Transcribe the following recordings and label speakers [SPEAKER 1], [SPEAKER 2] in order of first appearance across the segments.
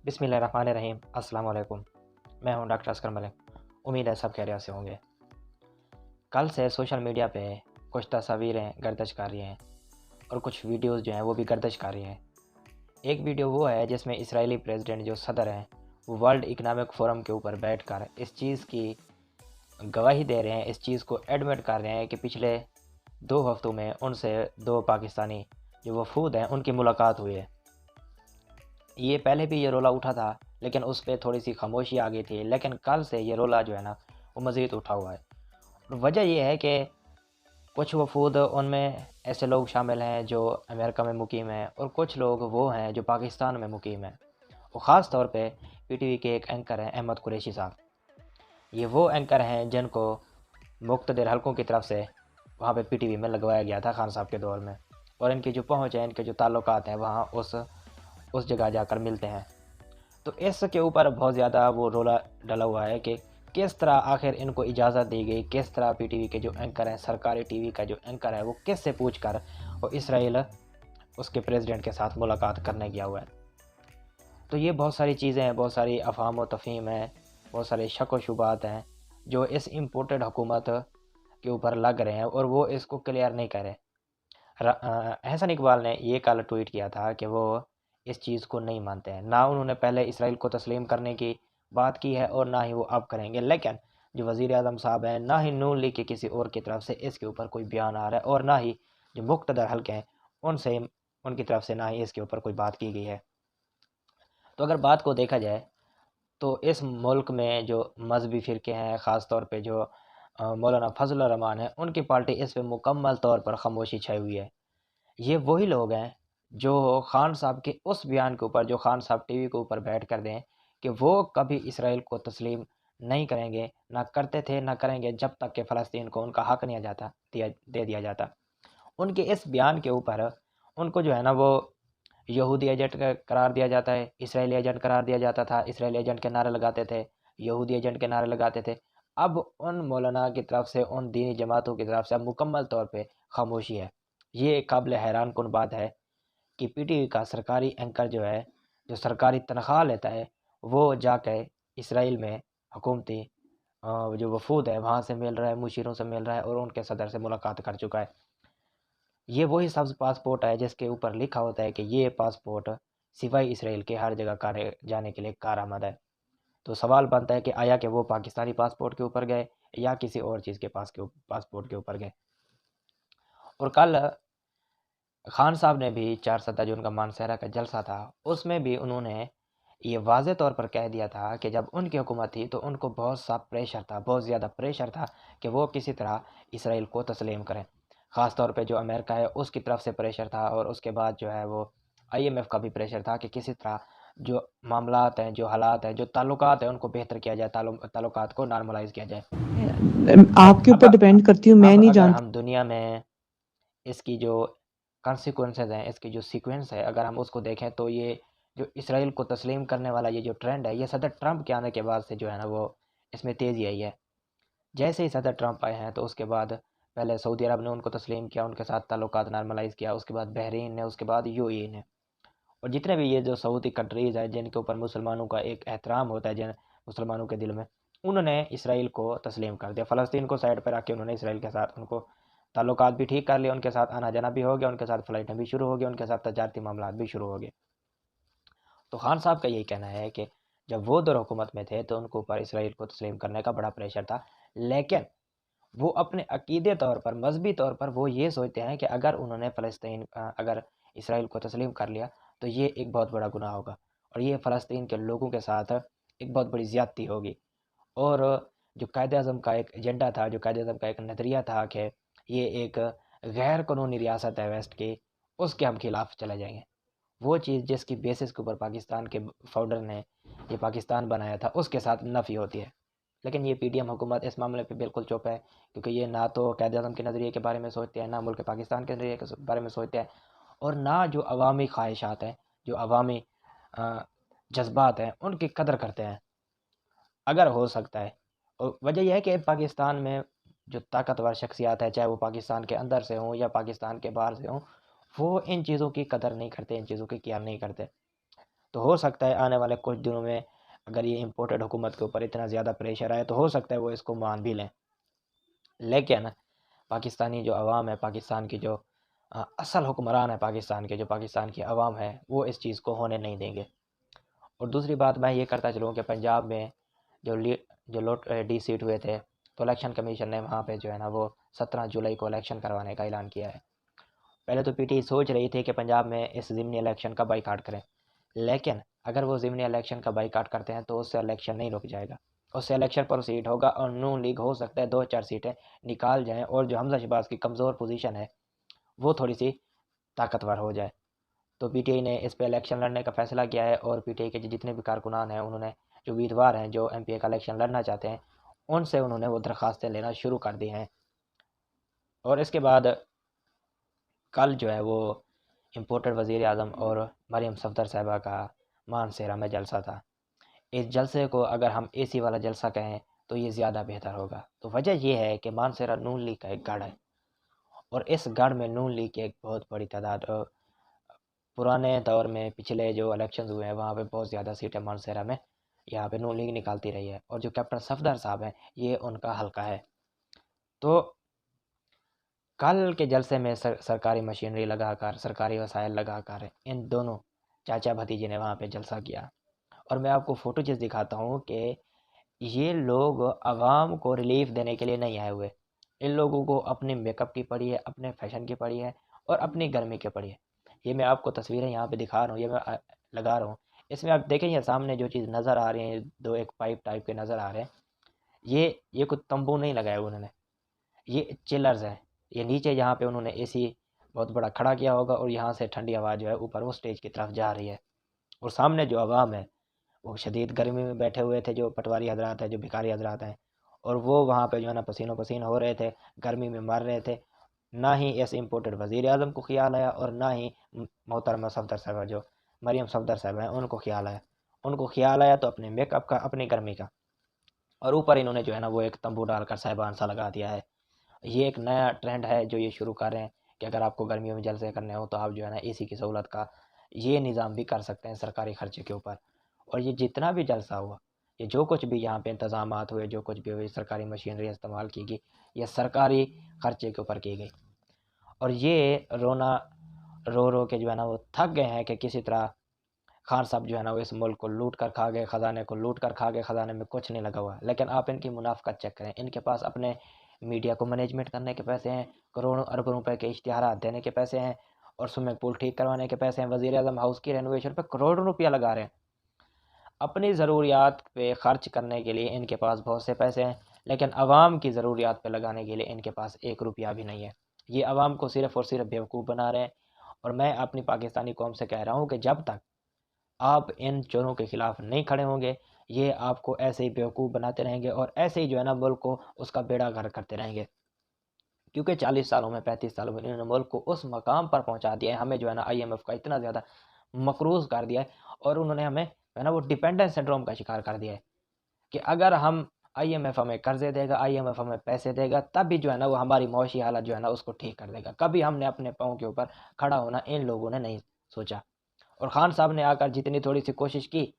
[SPEAKER 1] बिस्मिल्लाहिर्रहमानिर्रहीम। अस्सलाम वालेकुम। मैं हूं डॉक्टर असगर मलिक। उम्मीद है सब खैरियत से होंगे। कल से सोशल मीडिया पे कुछ तस्वीरें गर्दिश कर रही हैं और कुछ वीडियोस जो हैं वो भी गर्दिश कर रही हैं। एक वीडियो वो है जिसमें इजरायली प्रेसिडेंट जो सदर हैं वो वर्ल्ड इकनॉमिक फोरम के ऊपर बैठकर इस चीज़ की गवाही दे रहे हैं, इस चीज़ को एडमिट कर रहे हैं कि पिछले 2 हफ्तों में उनसे 2 पाकिस्तानी जो वफूद हैं उनकी मुलाकात हुई है। ये पहले भी ये रोला उठा था, लेकिन उस पे थोड़ी-सी खामोशी आ गई थी, लेकिन कल से ये रोला जो है ना, वो मज़ीद उठा हुआ है। और वजह ये है कि कुछ वफ़ूद उनमें ऐसे लोग शामिल हैं जो अमेरिका में मुकीम हैं और कुछ लोग वो हैं जो पाकिस्तान में मुकीम हैं। और ख़ास तौर पे पीटीवी के एक एंकर हैं अहमद कुरैशी साहब। ये वो एंकर हैं जिनको मुक़्तदिर हलकों की तरफ से वहाँ पे पीटीवी में लगवाया गया था खान साहब के दौर में, और इनकी जो पहुँच है, इनके जो ताल्लुकात हैं वहाँ उस जगह जाकर मिलते हैं। तो इसके ऊपर बहुत ज़्यादा वो रोला डला हुआ है कि किस तरह आखिर इनको इजाज़त दी गई, किस तरह पीटीवी के जो एंकर हैं, सरकारी टीवी का जो एंकर है, वो किससे पूछ कर वो इसराइल उसके प्रेसिडेंट के साथ मुलाकात करने गया हुआ है। तो ये बहुत सारी चीज़ें हैं, बहुत सारी अफ़हाम व तफ़हीम है, बहुत सारे शक व शुबात हैं जो इस इम्पोर्टेड हुकूमत के ऊपर लग रहे हैं और वो इसको क्लियर नहीं कर रहे। एहसन इकबाल ने ये कल ट्वीट किया था कि वो इस चीज़ को नहीं मानते हैं। ना उन्होंने पहले इसराइल को तस्लीम करने की बात की है और ना ही वो अब करेंगे। लेकिन जो वज़ीर-ए-आज़म साहब हैं, ना ही नून लीग के किसी और की तरफ से इसके ऊपर कोई बयान आ रहा है और ना ही जो मुक़्तदर हल्के हैं, उनसे उनकी तरफ से ना ही इसके ऊपर कोई बात की गई है। तो अगर बात को देखा जाए तो इस मुल्क में जो मज़हबी फ़िरके हैं, ख़ास तौर पे जो मौलाना फ़ज़ल रहमान हैं, उनकी पार्टी इस पे मुकम्मल तौर पर ख़ामोशी छाई हुई है। ये वही लोग हैं जो खान साहब के उस बयान के ऊपर, जो खान साहब टीवी के ऊपर बैठ कर दें कि वो कभी इसराइल को तस्लीम नहीं करेंगे, ना करते थे, ना करेंगे जब तक कि फ़लस्तीन को उनका हक़ नहीं दे दिया जाता। उनके इस बयान के ऊपर उनको जो है ना वो यहूदी एजेंट का करार दिया जाता है, इस्राएली एजेंट करार दिया जाता था, इस्राएली एजेंट के नारे लगाते थे, यहूदी एजेंट के नारे लगाते थे। अब उन मौलाना की तरफ से, उन दीनी जमातों की तरफ से अब मुकम्मल तौर पे खामोशी है। ये काबिल हैरानकुन बात है कि पीटीवी का सरकारी एंकर जो है, जो सरकारी तनख्वाह लेता है, वो जाके इसराइल में हुकूमती जो वफ़ूद है वहाँ से मिल रहा है, मुशीरों से मिल रहा है और उनके सदर से मुलाकात कर चुका है। ये वही सब्ज़ पासपोर्ट है जिसके ऊपर लिखा होता है कि ये पासपोर्ट सिवाय इसराइल के हर जगह कार्य जाने के लिए कारआमद है। तो सवाल बनता है कि आया कि वो पाकिस्तानी पासपोर्ट के ऊपर गए या किसी और चीज़ के पासपोर्ट के ऊपर गए। और कल खान साहब ने भी 4 सदा जो उनका मानसहरा का जलसा था, उसमें भी उन्होंने ये वाज़े तौर पर कह दिया था कि जब उनकी हुकूमत थी तो उनको बहुत सा प्रेशर था, बहुत ज़्यादा प्रेशर था कि वो किसी तरह इसराइल को तस्लीम करें। ख़ास तौर पे जो अमेरिका है उसकी तरफ से प्रेशर था और उसके बाद जो है वो आईएमएफ का भी प्रेशर था कि किसी तरह जो मामलात हैं, जो हालात हैं, जो ताल्लुकात हैं उनको बेहतर किया जाए, ताल्लुकात को नॉर्मलाइज़ किया जाए।
[SPEAKER 2] आपके ऊपर डिपेंड करती हूँ, मैं
[SPEAKER 1] अब
[SPEAKER 2] नहीं
[SPEAKER 1] अगर
[SPEAKER 2] जानती।
[SPEAKER 1] हम दुनिया में इसकी जो कॉन्सिक्वेंसेज़ हैं, इसकी जो सीक्वेंस है, अगर हम उसको देखें तो ये जो इसराइल को तस्लीम करने वाला ये जो ट्रेंड है, ये सदर ट्रंप के आने के बाद से जो है ना वो इसमें तेज़ी आई है। जैसे ही सदर ट्रंप आए हैं तो उसके बाद पहले सऊदी अरब ने उनको तस्लीम किया, उनके साथ ताल्लुकात नॉर्मलाइज़ किया, उसके बाद बहरीन ने, उसके बाद यूएई ने। और जितने भी ये जो सऊदी कंट्रीज़ हैं जिनके ऊपर मुसलमानों का एक एहतराम होता है, जिन मुसलमानों के दिल में, उन्होंने इसराइल को तस्लीम कर दिया। फ़लस्तीन को साइड पे रख के उन्होंने इसराइल के साथ उनको ताल्लुकात भी ठीक कर लिए, उनके साथ आना-जाना भी हो गया, उनके साथ फ़्लाइटें भी शुरू हो गई, उनके साथ तजारती मामलात भी शुरू हो गए। तो खान साहब का यही कहना है कि जब वो दौर हुकूमत में थे तो उनके ऊपर इसराइल को तस्लीम करने का बड़ा प्रेशर था। लेकिन वो अपने अकीदे तौर पर, मज़हबी तौर पर वो ये सोचते हैं कि अगर उन्होंने अगर इसराइल को तस्लीम कर लिया तो ये एक बहुत बड़ा गुनाह होगा और ये फ़लस्तीन के लोगों के साथ एक बहुत बड़ी ज़्यादती होगी। और जो कायद-ए-आज़म का एक एजेंडा था, जो कायद-ए-आज़म का एक नज़रिया था कि ये एक गैर कानूनी रियासत है वेस्ट की, उसके हम खिलाफ चले जाएँगे। वो चीज़ जिसकी बेसिस के ऊपर पाकिस्तान के फाउंडर ने ये पाकिस्तान बनाया था, उसके साथ नफ़ी होती है। लेकिन ये पीडीएम हुकूमत इस मामले पे बिल्कुल चुप है, क्योंकि ये ना तो कायद-ए-आज़म के नज़रिए के बारे में सोचते हैं, ना मुल्क पाकिस्तान के नज़रिए के बारे में सोचते हैं और ना जो अवामी ख्वाहिशात हैं, जो अवामी अ, जज़्बात हैं, उनकी कदर करते हैं। अगर हो सकता है, और वजह ये है कि पाकिस्तान में जो ताकतवर शख्सियत है, चाहे वो पाकिस्तान के अंदर से हों या पाकिस्तान के बाहर से हों, वो इन चीज़ों की कदर नहीं करते, इन चीज़ों की केयर नहीं करते। तो हो सकता है आने वाले कुछ दिनों में अगर ये इम्पोर्टेड हुकूमत के ऊपर इतना ज़्यादा प्रेशर आए तो हो सकता है वो इसको मान भी लें। लेकिन पाकिस्तानी जो अवाम है, पाकिस्तान की जो असल हुक्मरान है पाकिस्तान के, जो पाकिस्तान की अवाम है, वो इस चीज़ को होने नहीं देंगे। और दूसरी बात मैं ये करता चलूँ कि पंजाब में जो लोट डी सीट हुए थे, तो इलेक्शन कमीशन ने वहाँ पे जो है ना वो 17 जुलाई को इलेक्शन करवाने का ऐलान किया है। पहले तो पीटीआई सोच रही थी कि पंजाब में इस ज़िमनी इलेक्शन का बाइकाट करें, लेकिन अगर वो ज़िमनी इलेक्शन का बाइकाट करते हैं तो उससे इलेक्शन नहीं रुक जाएगा, उससे इलेक्शन प्रोसीड होगा और नून लीग हो सकता है 2-4 सीटें निकाल जाएँ और जो हमजा शहबाज की कमज़ोर पोजीशन है वो थोड़ी सी ताकतवर हो जाए। तो पीटीआई ने इस पे इलेक्शन लड़ने का फैसला किया है और पीटीआई के जितने भी कारकुनान हैं उन्होंने, जो उम्मीदवार हैं जो एमपीए का इलेक्शन लड़ना चाहते हैं, उनसे उन्होंने वो दरख्वास्तें लेना शुरू कर दी हैं। और इसके बाद कल जो है वो इम्पोर्टेड वज़ीर आज़म और मरीम सफ़दर साहिबा का मानसेरा में जलसा था। इस जलसे को अगर हम एसी वाला जलसा कहें तो ये ज़्यादा बेहतर होगा। तो वजह ये है कि मानसेरा नून लीग का एक गढ़ है और इस गढ़ में नून लीग की एक बहुत बड़ी तादाद, पुराने दौर में पिछले जो इलेक्शंस हुए हैं वहाँ पे बहुत ज़्यादा सीटें मानसेरा में यहाँ पे नून लीग निकालती रही है और जो कैप्टन सफदर साहब हैं ये उनका हल्का है। तो कल के जलसे में सरकारी मशीनरी लगाकर, सरकारी वसाइल लगाकर इन दोनों चाचा भतीजे ने वहाँ पे जलसा किया। और मैं आपको फ़ोटोज़ दिखाता हूँ कि ये लोग आवाम को रिलीफ देने के लिए नहीं आए हुए। इन लोगों को अपने मेकअप की पड़ी है, अपने फैशन की पड़ी है और अपनी गर्मी की पड़ी है। ये मैं आपको तस्वीरें यहाँ पे दिखा रहा हूँ, ये मैं लगा रहा हूँ। इसमें आप देखें ये सामने जो चीज़ नज़र आ रही है, दो एक पाइप टाइप के नज़र आ रहे हैं, ये कुछ तंबू नहीं लगाया उन्होंने, ये चिलर्स हैं। ये नीचे जहाँ पे उन्होंने एसी बहुत बड़ा खड़ा किया होगा और यहाँ से ठंडी हवा जो है ऊपर वो स्टेज की तरफ जा रही है। और सामने जो आवाम है वो शदीद गर्मी में बैठे हुए थे, जो पटवारी हजरात हैं, जो भिखारी हजरात हैं, और वो वहाँ पे जो है ना पसीनो पसीन हो रहे थे, गर्मी में मर रहे थे। ना ही इस इम्पोर्टेड वज़ीर आज़म को ख्याल आया और ना ही मोहतरमा सफदर साहब जो मरियम सफदर साहब हैं उनको ख्याल आया। उनको ख्याल आया तो अपने मेकअप का, अपनी गर्मी का, और ऊपर इन्होंने जो है ना वो एक तंबू डालकर साहिबान सा लगा दिया है। ये एक नया ट्रेंड है जो ये शुरू कर रहे हैं कि अगर आपको गर्मियों में जलसे करने हो तो आप जो है ना एसी की सहूलत का ये निज़ाम भी कर सकते हैं सरकारी खर्चे के ऊपर। और ये जितना भी जलसा हुआ, ये जो कुछ भी यहाँ पे इंतजामात हुए, जो कुछ भी हुई, सरकारी मशीनरी इस्तेमाल की गई, ये सरकारी खर्चे के ऊपर की गई। और ये रोना रो रो के जो है ना वो थक गए हैं कि किसी तरह खान साहब जो है ना वो इस मुल्क को लूट कर खा गए, ख़जाने को लूट कर खा गए, ख़जाने में कुछ नहीं लगा हुआ। लेकिन आप इनकी मुनाफ़क़त चेक करें, इनके पास अपने मीडिया को मैनेजमेंट करने के पैसे हैं, करोड़ों अरबों रुपए के इश्तिहारात देने के पैसे हैं और स्विमिंग पूल ठीक करवाने के पैसे हैं, वज़ीर आज़म हाउस की रेनोवेशन पे करोड़ों रुपया लगा रहे हैं। अपनी ज़रूरियात पे ख़र्च करने के लिए इनके पास बहुत से पैसे हैं, लेकिन आवाम की ज़रूरियात पे लगाने के लिए इनके पास 1 रुपया भी नहीं है। ये आवाम को सिर्फ़ और सिर्फ़ बेवकूफ़ बना रहे हैं। और मैं अपनी पाकिस्तानी कौम से कह रहा हूँ कि जब तक आप इन चोरों के खिलाफ नहीं खड़े होंगे, ये आपको ऐसे ही बेवकूफ़ बनाते रहेंगे और ऐसे ही जो है ना मुल्क को उसका बेड़ा गर्क करते रहेंगे। क्योंकि 40 सालों में, 35 सालों में इन्होंने मुल्क को उस मकाम पर पहुंचा दिया है, हमें जो है ना आईएमएफ का इतना ज़्यादा मकरूज़ कर दिया है और उन्होंने हमें जो है ना वो डिपेंडेंस सिंड्रोम का शिकार कर दिया है कि अगर हम आईएमएफ हमें कर्जे देगा, आईएमएफ हमें पैसे देगा, तब भी जो है ना वो हमारी मौशी हालत जो है ना उसको ठीक कर देगा। कभी हमने अपने पाँव के ऊपर खड़ा होना इन लोगों ने नहीं सोचा। और खान साहब ने आकर जितनी थोड़ी सी कोशिश की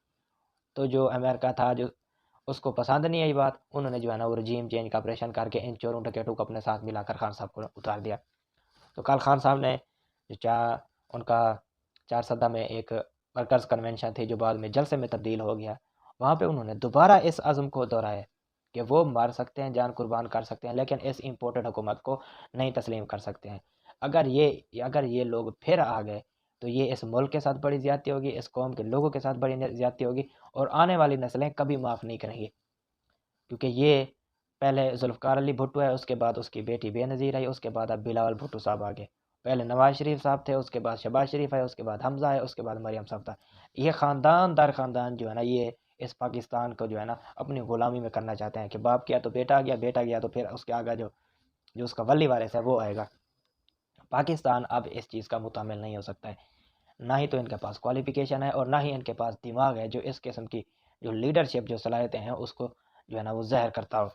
[SPEAKER 1] तो जो अमेरिका था जो उसको पसंद नहीं आई बात, उन्होंने जो है ना वो रजीम चेंज का ऑपरेशन करके इन चोरों डकैतों को अपने साथ मिलाकर खान साहब को उतार दिया। तो कल खान साहब ने जो उनका 4 सदा में एक वर्कर्स कन्वेंशन थी जो बाद में जलसे में तब्दील हो गया, वहाँ पे उन्होंने दोबारा इस अज़्म को दोहराया कि वो मार सकते हैं, जान कुर्बान कर सकते हैं, लेकिन इस इम्पोर्टेड हुकूमत को नहीं तस्लीम कर सकते हैं। अगर ये लोग फिर आ गए तो ये इस मुल्क के साथ बड़ी ज़्यादती होगी, इस कौम के लोगों के साथ बड़ी ज़्यादती होगी और आने वाली नस्लें कभी माफ़ नहीं करेंगी। क्योंकि ये पहले जुल्फ़कार अली भुट्टो है, उसके बाद उसकी बेटी बेनज़ीर आई, उसके बाद अब बिलावल भुट्टो साहब आ गए। पहले नवाज़ शरीफ साहब थे, उसके बाद शहबाज शरीफ है, उसके बाद हमज़ा है, उसके बाद मरियम सफ़दर। ये ख़ानदान दर ख़ानदान जो है ना ये इस पाकिस्तान को जो है ना अपनी ग़ुलामी में करना चाहते हैं कि बाप गया तो बेटा गया, बेटा गया तो फिर उसके आगे जो जो उसका वली वारिस है वो आएगा। पाकिस्तान अब इस चीज़ का मुतामिल नहीं हो सकता है। ना ही तो इनके पास क्वालिफ़िकेशन है और ना ही इनके पास दिमाग है जो इस किस्म की जो लीडरशिप जो सलाहियतें हैं उसको जो है ना वो ज़ाहिर करता हो।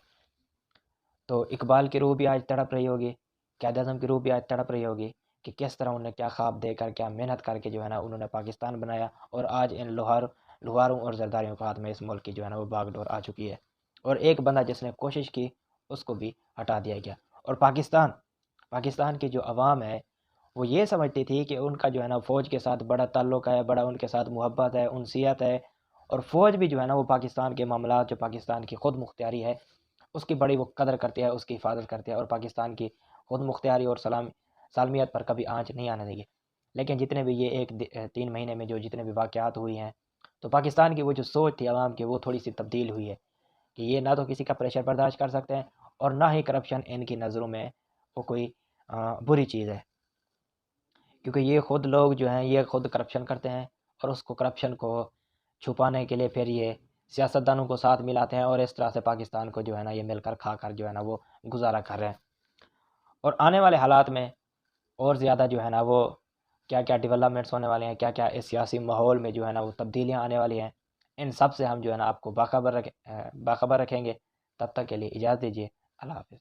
[SPEAKER 1] तो इकबाल की रूह भी आज तड़प रही होगी, क़ायद-ए-आज़म की रूह भी आज तड़प रही होगी कि किस तरह उन्हें क्या ख्वाब देकर क्या मेहनत करके जो है ना उन्होंने पाकिस्तान बनाया, और आज इन लुहारों और जरदारियों के हाथ में इस मुल्क की जो है ना वो बागडोर आ चुकी है। और एक बंदा जिसने कोशिश की उसको भी हटा दिया गया। और पाकिस्तान की जो अवाम है वो ये समझती थी कि उनका जो है ना फ़ौज के साथ बड़ा ताल्लुक़ है, बड़ा उनके साथ मोहब्बत है, उनसियत है, और फ़ौज भी जो है ना वो पाकिस्तान के मामलात, जो पाकिस्तान की खुद मुख्तियारी है, उसकी बड़ी वो कदर करती है, उसकी हिफाजत करती है, और पाकिस्तान की खुद मुख्तियारी और सालमियत पर कभी आँच नहीं आने देगी। लेकिन जितने भी ये 3 महीने में जो जितने भी वाक़यात हुई हैं, तो पाकिस्तान की वो जो सोच थी अवाम की, वो थोड़ी-सी तब्दील हुई है कि ये ना तो किसी का प्रेशर बर्दाश्त कर सकते हैं, और ना ही करप्शन इनकी नज़रों में वो कोई बुरी चीज़ है। क्योंकि ये खुद लोग जो हैं ये खुद करप्शन करते हैं, और उसको करप्शन को छुपाने के लिए फिर ये सियासतदानों को साथ मिलाते हैं, और इस तरह से पाकिस्तान को जो है ना ये मिलकर खाकर जो है ना वो गुजारा कर रहे हैं। और आने वाले हालात में और ज़्यादा जो है ना वो क्या-क्या डेवलपमेंट्स होने वाले हैं, क्या-क्या इस सियासी माहौल में जो है ना वो तब्दीलियाँ आने वाली हैं, इन सब से हम जो है ना आपको बाखबर रखेंगे। तब तक के लिए इजाज़त दीजिए। अल्लाह हाफ़िज़।